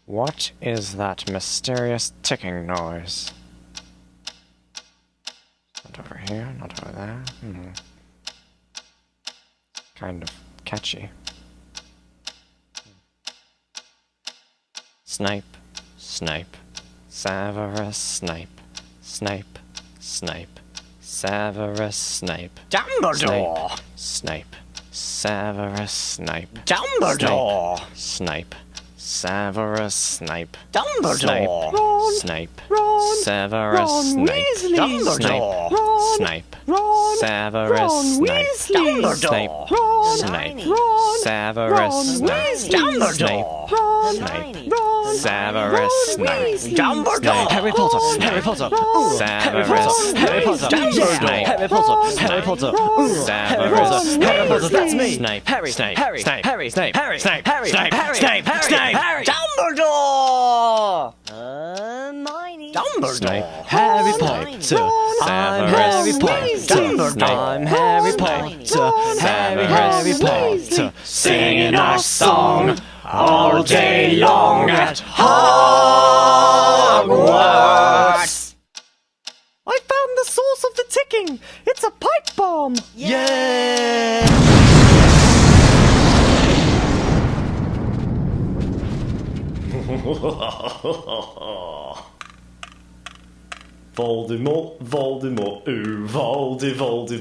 What is that mysterious ticking noise? Not over here, not over there. Kind of catchy. Snipe, Snipe, Severus Snape, Snape, Snape, Severus Snape. Dumbledore! Snape, Severus Snape. Dumbledore! Snape, Severus Snape. Dumbledore! Snape, Ron! Severus Ron Snape. Weasley! Dumbledore! Ron! Snape, Ron! Severus Ron Snape. Weasley! Dumbledore! Ron! Snape, Ron! Severus Ron Snape. Weasley! Dumbledore! Ron! Snape, Ron! Severus Snape. Weasley! Dumbledore! Harry Potter! Harry Potter! Severus Harry Potter! Dumbledore! Harry Potter! Harry Potter! Harry Potter! Harry Potter! That's me! Snape, Harry! Snape, Harry! Snape, Harry! Snape, Harry! Snape, Harry! Snape, Harry! Snape, Harry! Snape. Harry! Dumbledore! Hermione. Dumbledore! Harry Hermione. Potter! I'm Harry Potter! Dumbledore! I'm Harry Potter! Harry Potter! Singing our song all day long at Hogwarts! I found the source of the ticking! It's a pipe bomb! Yeah! Voldemort, Voldemort, ooh, Voldemort.